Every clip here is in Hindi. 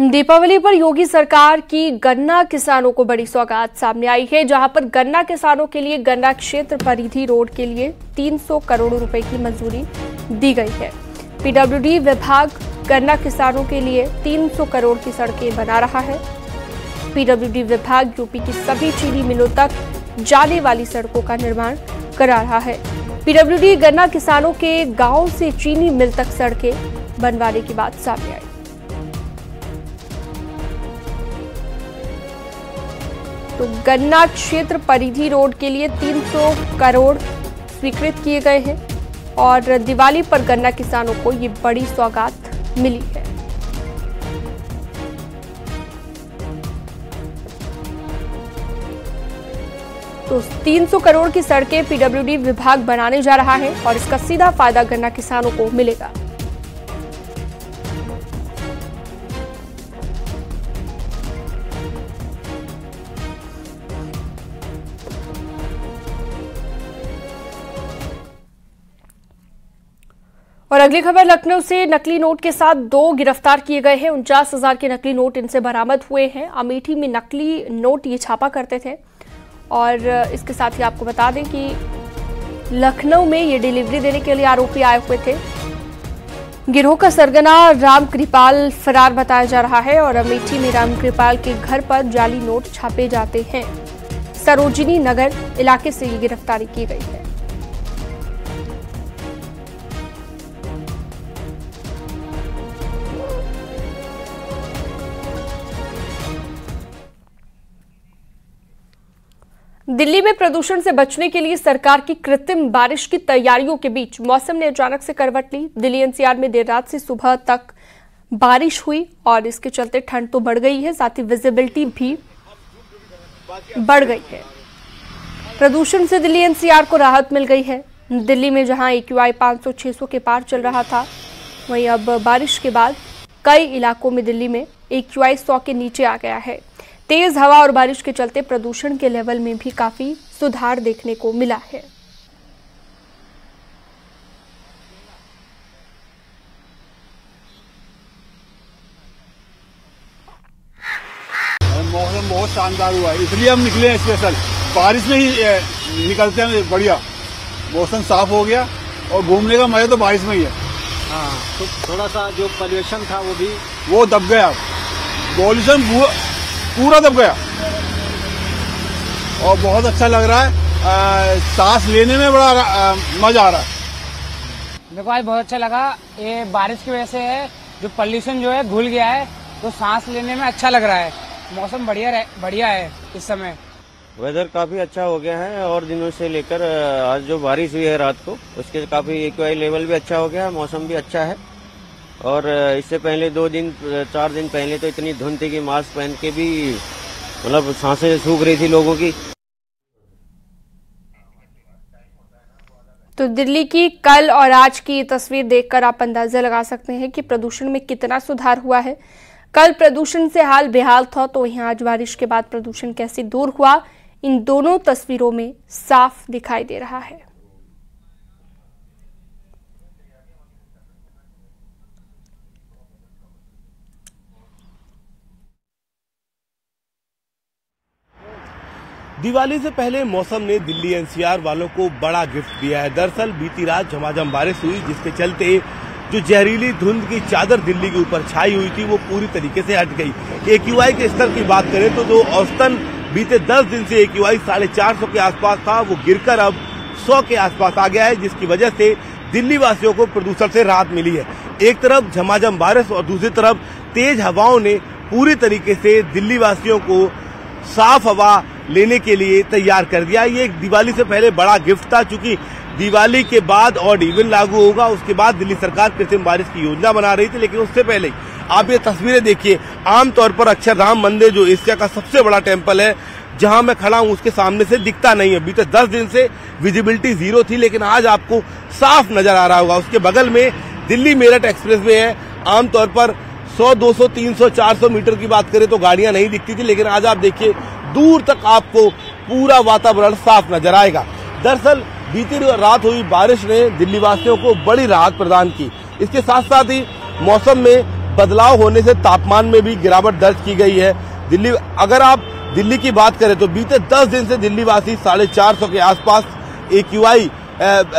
दीपावली पर योगी सरकार की गन्ना किसानों को बड़ी सौगात सामने आई है, जहां पर गन्ना किसानों के लिए गन्ना क्षेत्र परिधि रोड के लिए 300 करोड़ रुपए की मंजूरी दी गई है। पीडब्ल्यूडी विभाग गन्ना किसानों के लिए 300 करोड़ की सड़कें बना रहा है। पीडब्ल्यूडी विभाग यूपी की सभी चीनी मिलों तक जाने वाली सड़कों का निर्माण करा रहा है। पीडब्ल्यूडी गन्ना किसानों के गांव से चीनी मिल तक सड़कें बनवाने की बात सामने आई। तो गन्ना क्षेत्र परिधि रोड के लिए 300 करोड़ स्वीकृत किए गए हैं और दिवाली पर गन्ना किसानों को ये बड़ी सौगात मिली है। तो 300 करोड़ की सड़कें पीडब्ल्यूडी विभाग बनाने जा रहा है और इसका सीधा फायदा गन्ना किसानों को मिलेगा। और अगली खबर लखनऊ से नकली नोट के साथ 2 गिरफ्तार किए गए हैं। 49,000 के नकली नोट इनसे बरामद हुए हैं। अमेठी में नकली नोट ये छापा करते थे और इसके साथ ही आपको बता दें कि लखनऊ में ये डिलीवरी देने के लिए आरोपी आए हुए थे। गिरोह का सरगना राम कृपाल फरार बताया जा रहा है और अमेठी में राम कृपाल के घर पर जाली नोट छापे जाते हैं। सरोजिनी नगर इलाके से ये गिरफ्तारी की गई है। दिल्ली में प्रदूषण से बचने के लिए सरकार की कृत्रिम बारिश की तैयारियों के बीच मौसम ने अचानक से करवट ली। दिल्ली एनसीआर में देर रात से सुबह तक बारिश हुई और इसके चलते ठंड तो बढ़ गई है, साथ ही विजिबिलिटी भी बढ़ गई है। प्रदूषण से दिल्ली एनसीआर को राहत मिल गई है। दिल्ली में जहां AQI 500-600 के पार चल रहा था, वहीं अब बारिश के बाद कई इलाकों में दिल्ली में AQI 100 के नीचे आ गया है। तेज हवा और बारिश के चलते प्रदूषण के लेवल में भी काफी सुधार देखने को मिला है। मौसम बहुत शानदार हुआ है, इसलिए हम निकले हैं स्पेशल। बारिश में ही निकलते हैं, बढ़िया मौसम साफ हो गया और घूमने का मजा तो बारिश में ही है। हाँ, तो थोड़ा सा जो पॉल्यूशन था वो दब गया। पॉल्यूशन पूरा दब गया और बहुत अच्छा लग रहा है। सांस लेने में बड़ा मजा आ रहा है। मेरे को आज बहुत अच्छा लगा। ये बारिश की वजह से है, जो पॉल्यूशन जो है घुल गया है, तो सांस लेने में अच्छा लग रहा है। मौसम बढ़िया है इस समय। वेदर काफी अच्छा हो गया है और दिनों से लेकर आज जो बारिश हुई है रात को, उसके काफी AQI लेवल भी अच्छा हो गया है, मौसम भी अच्छा है। और इससे पहले 4 दिन पहले तो इतनी धुंध थी कि मास्क पहन के भी मतलब सांसें सूख रही थी लोगों की। तो दिल्ली की कल और आज की तस्वीर देखकर आप अंदाजा लगा सकते हैं कि प्रदूषण में कितना सुधार हुआ है। कल प्रदूषण से हाल बेहाल था, तो यहाँ आज बारिश के बाद प्रदूषण कैसे दूर हुआ, इन दोनों तस्वीरों में साफ दिखाई दे रहा है। दिवाली से पहले मौसम ने दिल्ली एनसीआर वालों को बड़ा गिफ्ट दिया है। दरअसल बीती रात झमाझम बारिश हुई, जिसके चलते जो जहरीली धुंध की चादर दिल्ली के ऊपर छाई हुई थी वो पूरी तरीके से हट गई। AQI के स्तर की बात करें तो जो औसतन बीते 10 दिन से AQI 450 के आसपास था, वो गिरकर अब 100 के आसपास आ गया है, जिसकी वजह से दिल्ली वासियों को प्रदूषण से राहत मिली है। एक तरफ झमाझम बारिश और दूसरी तरफ तेज हवाओं ने पूरी तरीके से दिल्ली वासियों को साफ हवा लेने के लिए तैयार कर दिया। ये एक दिवाली से पहले बड़ा गिफ्ट था, चूंकि दिवाली के बाद ऑड इवन लागू होगा, उसके बाद दिल्ली सरकार कृत्रिम बारिश की योजना बना रही थी। लेकिन उससे पहले आप ये तस्वीरें देखिए। आमतौर पर अक्षरधाम मंदिर जो एशिया का सबसे बड़ा टेम्पल है, जहां मैं खड़ा हूं उसके सामने से दिखता नहीं है। बीते 10 दिन से विजिबिलिटी 0 थी, लेकिन आज आपको साफ नजर आ रहा होगा। उसके बगल में दिल्ली मेरठ एक्सप्रेस वे है। आमतौर पर 100, 200, 300, 400 मीटर की बात करें तो गाड़ियां नहीं दिखती थी, लेकिन आज आप देखिए दूर तक आपको पूरा वातावरण साफ नजर आएगा। दरअसल बीती रात हुई बारिश ने दिल्ली वासियों को बड़ी राहत प्रदान की। इसके साथ साथ ही मौसम में बदलाव होने से तापमान में भी गिरावट दर्ज की गई है। अगर आप दिल्ली की बात करें तो बीते 10 दिन से दिल्ली वासी 450 के आसपास AQI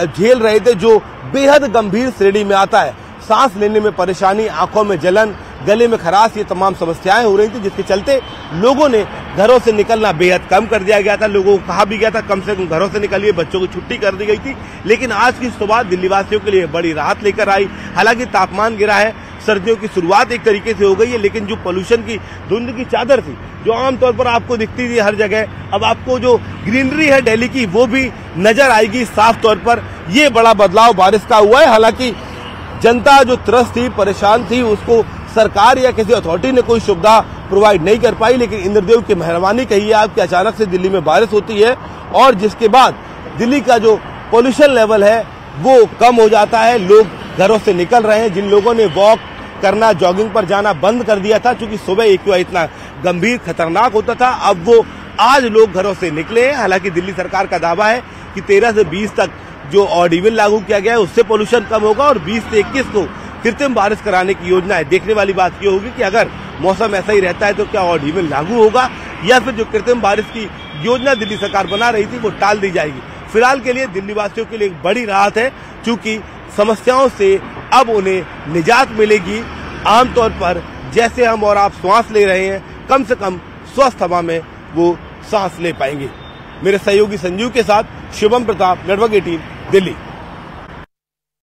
झेल रहे थे, जो बेहद गंभीर श्रेणी में आता है। सांस लेने में परेशानी, आंखों में जलन, गले में खराश, ये तमाम समस्याएं हो रही थी, जिसके चलते लोगों ने घरों से निकलना बेहद कम कर दिया गया था। लोगों को कहा भी गया था कम से कम घरों से निकलिए, बच्चों को छुट्टी कर दी गई थी। लेकिन आज की सुबह दिल्ली वासियों के लिए बड़ी राहत लेकर आई। हालांकि तापमान गिरा है, सर्दियों की शुरुआत एक तरीके से हो गई है, लेकिन जो पोल्यूशन की धुंध की चादर थी, जो आमतौर पर आपको दिखती थी हर जगह, अब आपको जो ग्रीनरी है दिल्ली की वो भी नजर आएगी साफ तौर पर। ये बड़ा बदलाव बारिश का हुआ है। हालांकि जनता जो त्रस्त थी, परेशान थी, उसको सरकार या किसी अथॉरिटी ने कोई सुविधा प्रोवाइड नहीं कर पाई। लेकिन इंद्रदेव की मेहरबानी कही है आपकी, अचानक से दिल्ली में बारिश होती है और जिसके बाद दिल्ली का जो पोल्यूशन लेवल है वो कम हो जाता है। लोग घरों से निकल रहे हैं। जिन लोगों ने वॉक करना, जॉगिंग पर जाना बंद कर दिया था, क्योंकि सुबह AQI इतना गंभीर खतरनाक होता था, अब वो आज लोग घरों से निकले हैं। हालांकि दिल्ली सरकार का दावा है कि 13 से 20 तक जो ऑड इवन लागू किया गया है उससे पोल्यूशन कम होगा और 20 से 21 को कृत्रिम बारिश कराने की योजना है। देखने वाली बात ये होगी कि अगर मौसम ऐसा ही रहता है तो क्या ऑड इवन लागू होगा या फिर जो कृत्रिम बारिश की योजना दिल्ली सरकार बना रही थी वो टाल दी जाएगी। फिलहाल के लिए दिल्ली वासियों के लिए एक बड़ी राहत है, क्योंकि समस्याओं से अब उन्हें निजात मिलेगी। आमतौर पर जैसे हम और आप सांस ले रहे हैं, कम से कम स्वस्थ हवा में वो सांस ले पाएंगे। मेरे सहयोगी संजीव के साथ शिवम प्रताप, नेटवर्क 18, दिल्ली।